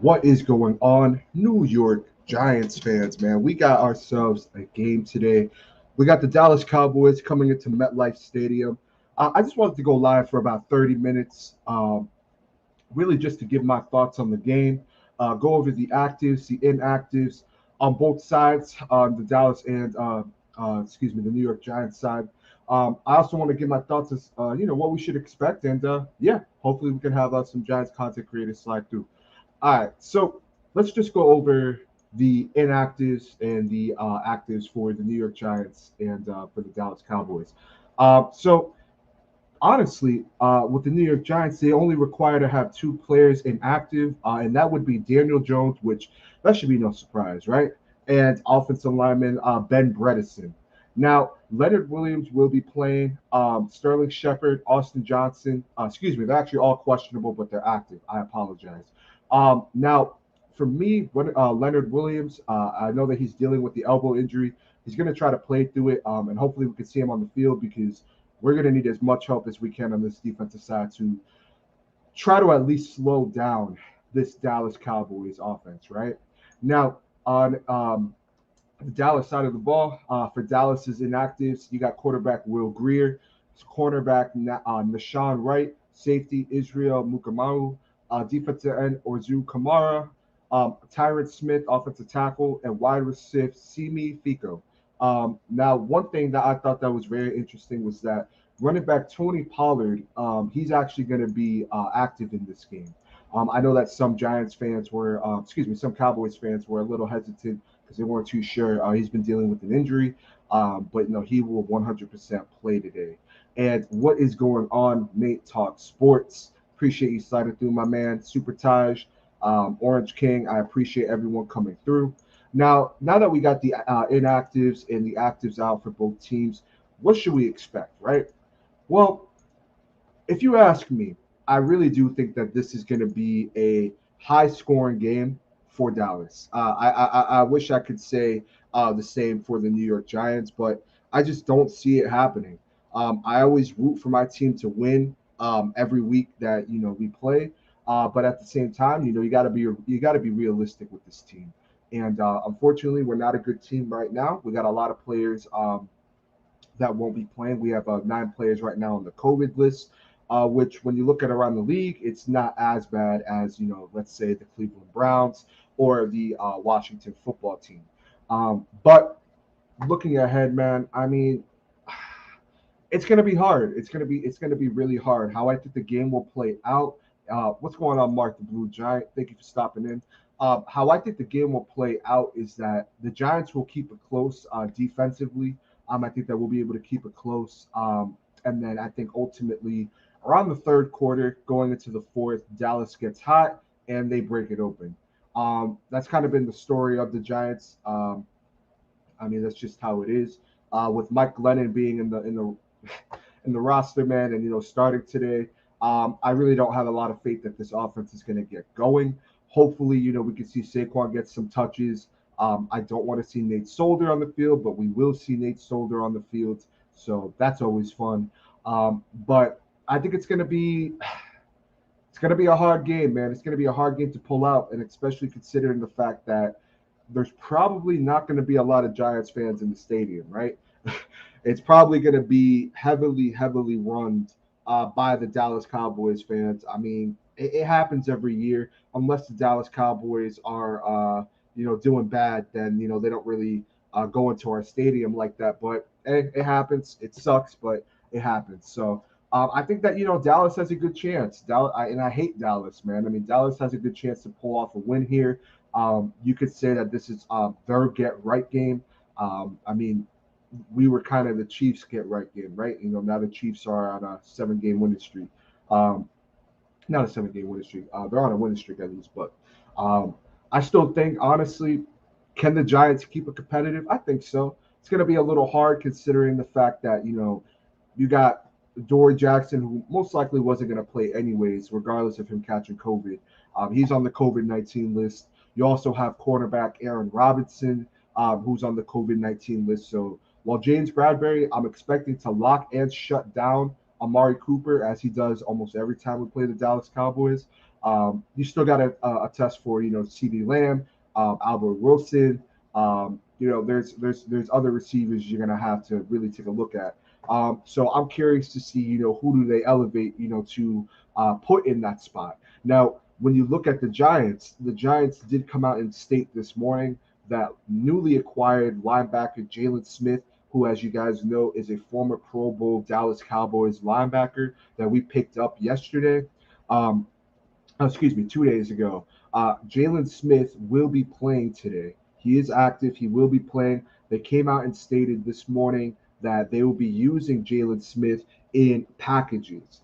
What is going on, New York Giants fans, man? We got ourselves a game today. We got the Dallas Cowboys coming into Metlife Stadium. I just wanted to go live for about 30 minutes, really just to give my thoughts on the game, go over the actives, the inactives on both sides, on the Dallas and, the New York Giants side. I also want to give my thoughts as, what we should expect. And, hopefully we can have some Giants content creators slide through. All right, so let's just go over the inactives and the actives for the New York Giants and for the Dallas Cowboys. So honestly, with the New York Giants, they only require to have two players inactive, and that would be Daniel Jones, which that should be no surprise, right? And offensive lineman Ben Bredesen. Now, Leonard Williams will be playing. Sterling Shepard, Austin Johnson. They're actually all questionable, but they're active. I apologize. Now, for me, Leonard Williams, I know that he's dealing with the elbow injury. He's going to try to play through it, and hopefully we can see him on the field because we're going to need as much help as we can on this defensive side to try to at least slow down this Dallas Cowboys offense, right? Now, on the Dallas side of the ball, for Dallas's inactives, you got quarterback Will Greer, cornerback Nashawn Wright, safety Israel Mukamaru, defensive end Orzu Kamara, Tyrant Smith, offensive tackle, and wide receiver Simi Fico. Now, one thing that I thought that was very interesting was that running back Tony Pollard, he's actually going to be active in this game. I know that some Giants fans were, some Cowboys fans were a little hesitant because they weren't too sure. He's been dealing with an injury, but no, he will 100% play today. And what is going on, Nate Talk Sports? Appreciate you sliding through, my man. Super Taj, Orange King. I appreciate everyone coming through. Now that we got the inactives and the actives out for both teams, what should we expect, right? Well, if you ask me, I really do think that this is going to be a high-scoring game for Dallas. I wish I could say the same for the New York Giants, but I just don't see it happening. I always root for my team to win every week that we play, but at the same time, you got to be realistic with this team. And unfortunately, we're not a good team right now. We got a lot of players that won't be playing. We have 9 players right now on the COVID list, which when you look at around the league, it's not as bad as, let's say the Cleveland Browns or the Washington football team. But looking ahead, man, I mean, it's going to be hard. It's going to be really hard. How I think the game will play out. What's going on, Mark the Blue Giant? Thank you for stopping in. How I think the game will play out is that the Giants will keep it close defensively. I think that we'll be able to keep it close. And then I think ultimately around the third quarter, going into the fourth, Dallas gets hot and they break it open. That's kind of been the story of the Giants. I mean, that's just how it is. With Mike Glennon being in the in the roster, man, and starting today, I really don't have a lot of faith that this offense is going to get going. Hopefully, we can see Saquon get some touches. I don't want to see Nate Solder on the field, but we will see Nate Solder on the field, so that's always fun. But I think it's gonna be a hard game, man. It's gonna be a hard game to pull out, and especially considering the fact that there's probably not going to be a lot of Giants fans in the stadium, right? It's probably going to be heavily, heavily run by the Dallas Cowboys fans. I mean, it happens every year, unless the Dallas Cowboys are, doing bad. Then they don't really go into our stadium like that. But it happens. It sucks, but it happens. So. I think that Dallas has a good chance. And I hate Dallas, man. I mean, Dallas has a good chance to pull off a win here. You could say that this is their get right game. I mean, we were kind of the Chiefs get right game, right? Now the Chiefs are on a 7-game winning streak. Um, Not a 7-game winning streak. They're on a winning streak at least, but um, I still think, honestly, can the Giants keep it competitive? I think so. It's going to be a little hard considering the fact that you got Dory Jackson, who most likely wasn't going to play anyways, regardless of him catching COVID. He's on the COVID-19 list. You also have cornerback Aaron Robinson, who's on the COVID-19 list. So while James Bradbury, I'm expecting to lock and shut down Amari Cooper as he does almost every time we play the Dallas Cowboys. You still got a test for CeeDee Lamb, Albert Wilson. There's other receivers you're gonna have to really take a look at. So I'm curious to see who do they elevate to put in that spot. Now, when you look at the Giants did come out and state this morning that newly acquired linebacker Jalen Smith, who, as you guys know, is a former Pro Bowl Dallas Cowboys linebacker that we picked up yesterday. Um, excuse me, 2 days ago. Jalen Smith will be playing today. He is active. He will be playing. They came out and stated this morning that they will be using Jalen Smith in packages.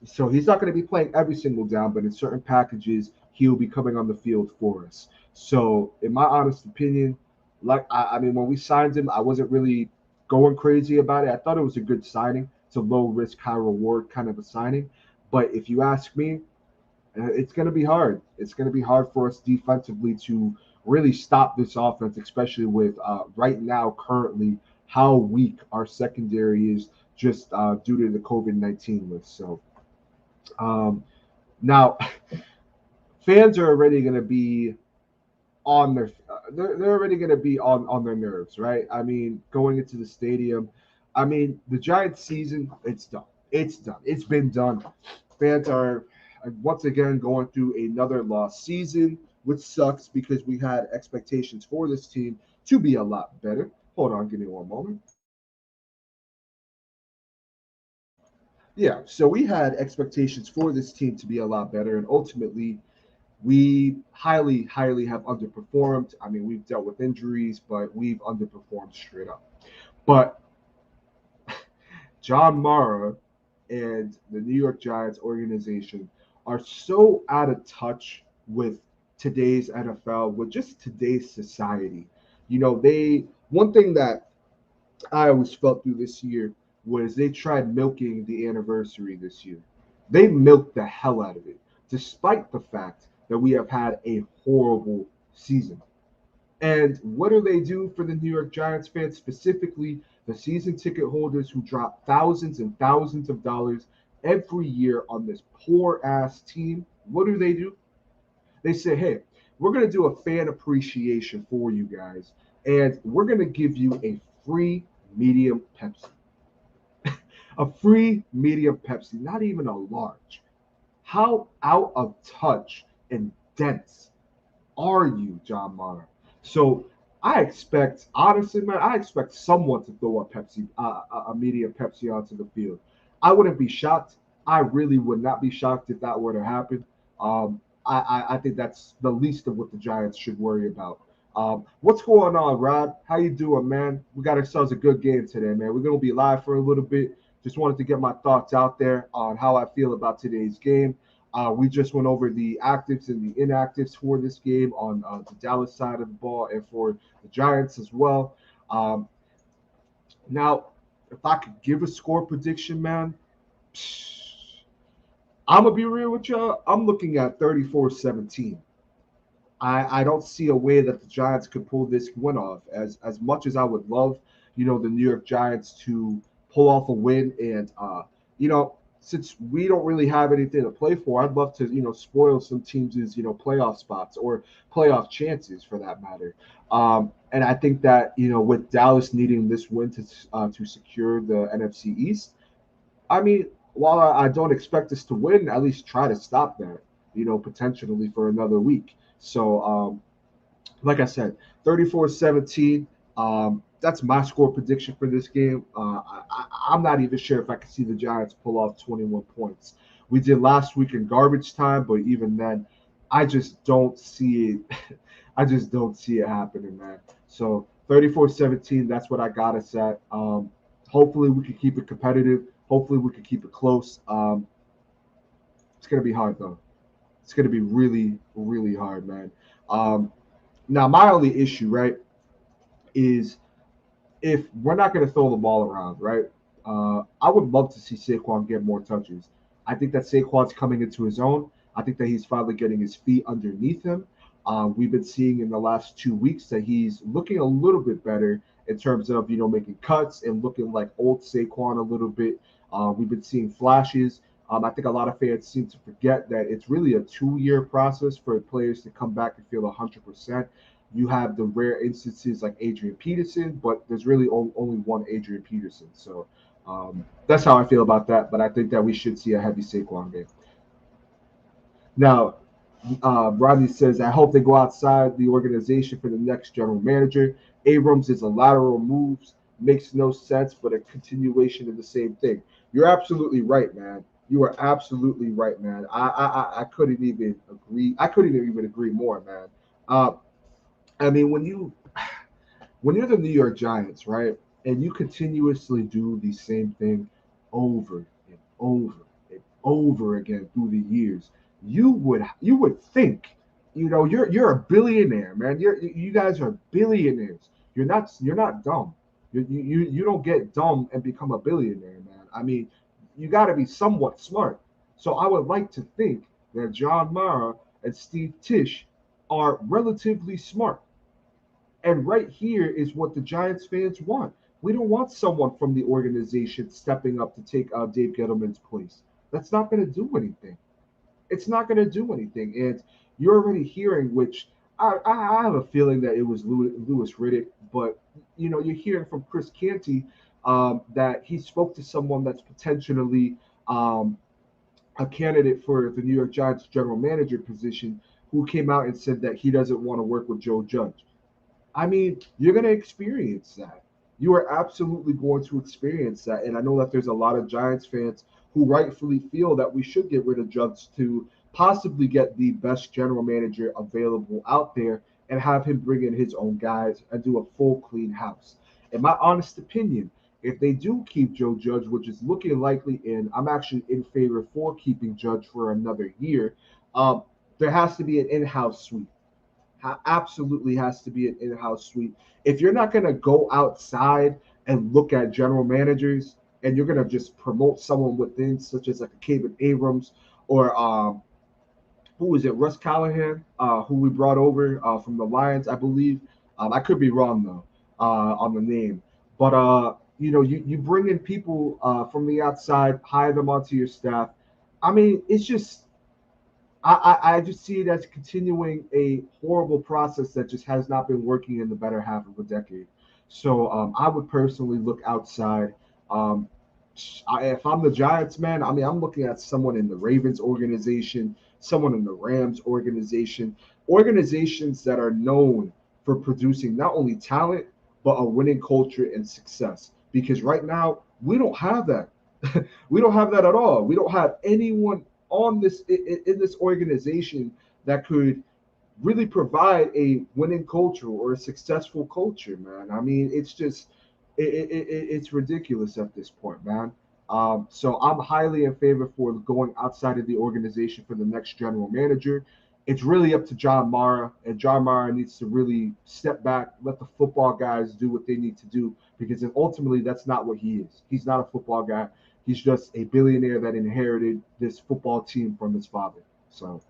So he's not going to be playing every single down, but in certain packages, he'll be coming on the field for us. So, in my honest opinion, I mean, when we signed him, I wasn't really going crazy about it. I thought it was a good signing. It's a low risk, high reward kind of a signing. But if you ask me, it's going to be hard. It's going to be hard for us defensively to really stop this offense, especially with right now, currently, how weak our secondary is just due to the COVID-19 list. So now fans are already going to be on their they're already going to be on their nerves, right? I mean, going into the stadium, I mean, the Giants season, it's done. It's done. It's been done. Fans are once again going through another lost season, which sucks because we had expectations for this team to be a lot better. Hold on, give me one moment. Yeah, so we had expectations for this team to be a lot better, and ultimately, we highly, highly have underperformed. I mean, we've dealt with injuries, but we've underperformed straight up. But John Mara and the New York Giants organization are so out of touch with today's NFL, with just today's society. One thing that I always felt through this year was they tried milking the anniversary this year. They milked the hell out of it, despite the fact that we have had a horrible season. And what do they do for the New York Giants fans, specifically the season ticket holders who drop thousands and thousands of dollars every year on this poor ass team? What do? They say, hey, we're going to do a fan appreciation for you guys, and we're going to give you a free medium Pepsi. A free medium Pepsi, not even a large. How out of touch and dense are you, John Mara? So I expect, honestly, man, I expect someone to throw a medium Pepsi onto the field. I wouldn't be shocked. I really would not be shocked if that were to happen. I think that's the least of what the Giants should worry about. What's going on, Rod? How you doing, man? We got ourselves a good game today, man. We're gonna be live for a little bit. Just wanted to get my thoughts out there on how I feel about today's game. We just went over the actives and the inactives for this game on the Dallas side of the ball and for the Giants as well. Um, Now, if I could give a score prediction, man, I'm going to be real with y'all. I'm looking at 34-17. I don't see a way that the Giants could pull this win off. As much as I would love, the New York Giants to pull off a win, and since we don't really have anything to play for, I'd love to spoil some teams' playoff spots or playoff chances for that matter. And I think that with Dallas needing this win to secure the NFC East, I mean, while I don't expect us to win, at least try to stop that, potentially for another week. So, like I said, 34-17. That's my score prediction for this game. I'm not even sure if I can see the Giants pull off 21 points. We did last week in garbage time, but even then, I just don't see it. I just don't see it happening, man. So 34-17, that's what I got us at. Hopefully, we can keep it competitive. Hopefully, we can keep it close. It's going to be hard, though. It's going to be really, really hard, man. Now, my only issue, right, is if we're not going to throw the ball around, right, I would love to see Saquon get more touches. I think that Saquon's coming into his own. I think that he's finally getting his feet underneath him. We've been seeing in the last 2 weeks that he's looking a little bit better in terms of, making cuts and looking like old Saquon a little bit. We've been seeing flashes. I think a lot of fans seem to forget that it's really a 2-year process for players to come back and feel 100%. You have the rare instances like Adrian Peterson, but there's really only one Adrian Peterson. So that's how I feel about that. But I think that we should see a heavy Saquon game. Now, Rodney says, I hope they go outside the organization for the next general manager. Abrams is a lateral move, makes no sense, but a continuation of the same thing. You're absolutely right, man. You are absolutely right, man. I couldn't even agree. I couldn't even agree more, man. Uh, I mean, when you're the New York Giants, right, and you continuously do the same thing over and over and over again through the years, you would think, you're a billionaire, man. You guys are billionaires. You're not dumb. You don't get dumb and become a billionaire, man. I mean, you got to be somewhat smart. So I would like to think that John Mara and Steve Tisch are relatively smart, and right here is what the Giants fans want. We don't want someone from the organization stepping up to take Dave Gettleman's place. That's not going to do anything. It's not going to do anything. And you're already hearing, which I have a feeling that it was Lewis Riddick, but you're hearing from Chris Canty that he spoke to someone that's potentially um, a candidate for the New York Giants general manager position, who came out and said that he doesn't want to work with Joe Judge. I mean, you're going to experience that. You are absolutely going to experience that. And I know that there's a lot of Giants fans who rightfully feel that we should get rid of Judge to possibly get the best general manager available out there and have him bring in his own guys and do a full clean house. In my honest opinion, if they do keep Joe Judge, which is looking likely, and I'm actually in favor for keeping Judge for another year, there has to be an in-house suite. Absolutely has to be an in-house suite. If you're not going to go outside and look at general managers, and you're going to just promote someone within, such as like a Kevin Abrams, or who is it, Russ Callahan, who we brought over from the Lions, I believe. I could be wrong though on the name, but you bring in people from the outside, hire them onto your staff. I mean, it's just I just see it as continuing a horrible process that just has not been working in the better half of a decade. So I would personally look outside. Um, if I'm the Giants, man, I mean, I'm looking at someone in the Ravens organization, someone in the Rams organization, organizations that are known for producing not only talent, but a winning culture and success. Because right now, we don't have that. We don't have that at all. We don't have anyone on in this organization that could really provide a winning culture or a successful culture, man. I mean, it's just it's ridiculous at this point, man. So I'm highly in favor for going outside of the organization for the next general manager. It's really up to John Mara, and John Mara needs to really step back, let the football guys do what they need to do, because ultimately that's not what he is. He's not a football guy. He's just a billionaire that inherited this football team from his father. So,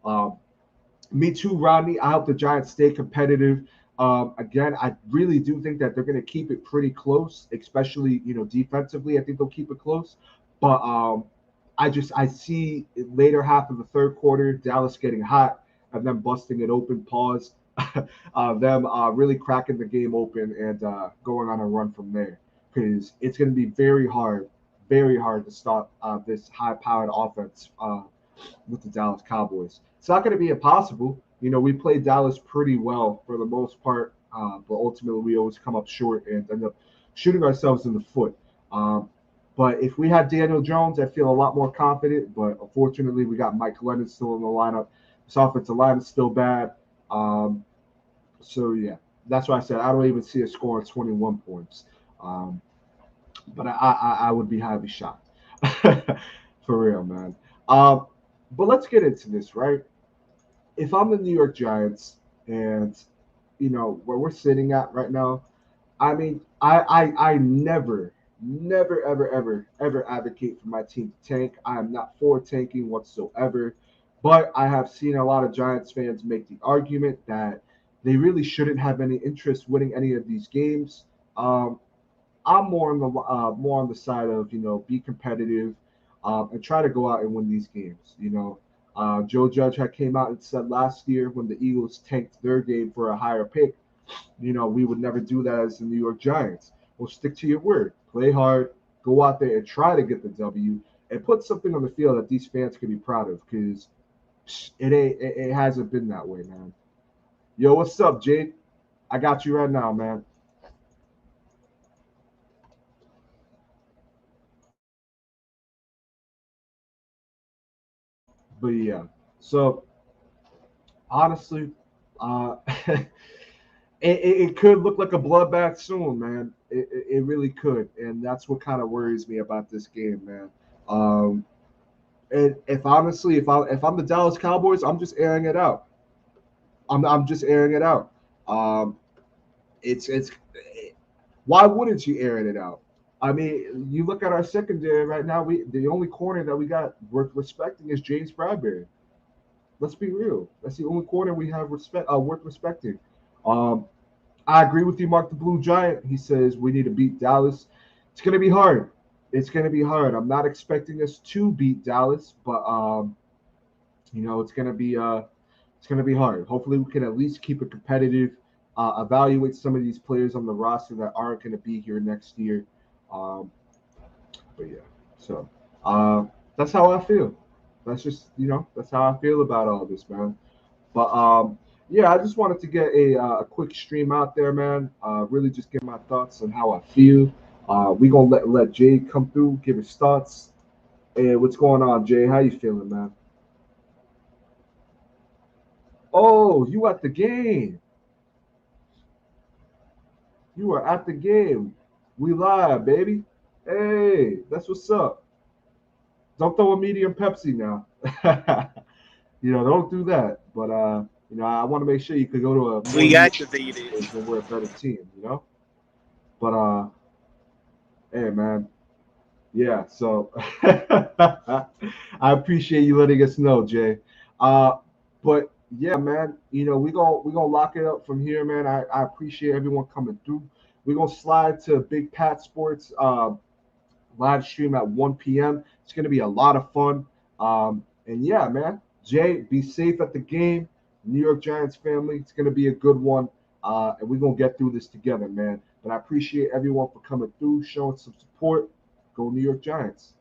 um, me too, Rodney. I hope the Giants stay competitive. Again, I really do think that they're going to keep it pretty close, especially defensively. I think they'll keep it close, but I see it later half of the third quarter, Dallas getting hot and then busting it open. Pause. Them really cracking the game open and going on a run from there, because it's going to be very hard to stop this high-powered offense with the Dallas Cowboys. It's not going to be impossible. We played Dallas pretty well for the most part, but ultimately we always come up short and end up shooting ourselves in the foot. But if we had Daniel Jones, I feel a lot more confident. But unfortunately, we got Mike Glennon still in the lineup. This offensive line is still bad. So yeah, that's why I said I don't even see a score of 21 points. But I would be highly shocked. For real, man. But let's get into this, right? If I'm the New York Giants and where we're sitting at right now, I mean, I never, ever advocate for my team to tank. I am not for tanking whatsoever. But I have seen a lot of Giants fans make the argument that they really shouldn't have any interest winning any of these games. I'm more on the side of be competitive. and try to go out and win these games. Joe Judge had came out and said last year when the Eagles tanked their game for a higher pick, we would never do that as the New York Giants. Well, stick to your word. Play hard. Go out there and try to get the W and put something on the field that these fans can be proud of, because it hasn't been that way, man. Yo, what's up, Jade? I got you right now, man. But yeah, so honestly, it, it could look like a bloodbath soon, man. It really could, and that's what kind of worries me about this game, man. Um, and if honestly, if I'm the Dallas Cowboys, I'm just airing it out. I'm just airing it out. Um, it's why wouldn't you air it out? I mean, you look at our secondary right now. The only corner that we got worth respecting is James Bradbury. Let's be real. That's the only corner we have worth respecting. Um, I agree with you, Mark the Blue Giant. He says we need to beat Dallas. It's going to be hard. It's going to be hard. I'm not expecting us to beat Dallas, but it's going to be hard. Hopefully, we can at least keep it competitive. Evaluate some of these players on the roster that aren't going to be here next year. Um, but yeah, so uh, that's how I feel. That's how I feel about all this, man. But yeah, I just wanted to get a quick stream out there, man. Really just get my thoughts on how I feel. We gonna let Jay come through, give his thoughts. Hey, what's going on, Jay? How you feeling, man? Oh, you at the game? You are at the game. We live, baby. Hey, that's what's up. Don't throw a medium Pepsi now. Don't do that. But I want to make sure you could go to a more We neutral activated. when we're a better team. But hey, man. Yeah. So I appreciate you letting us know, Jay. Uh, but yeah, man. We gonna lock it up from here, man. I appreciate everyone coming through. We're gonna slide to Big Pat Sports live stream at 1 p.m. It's gonna be a lot of fun. And yeah, man. Jay, be safe at the game. New York Giants family. It's gonna be a good one. And we're gonna get through this together, man. But I appreciate everyone for coming through, showing some support. Go New York Giants.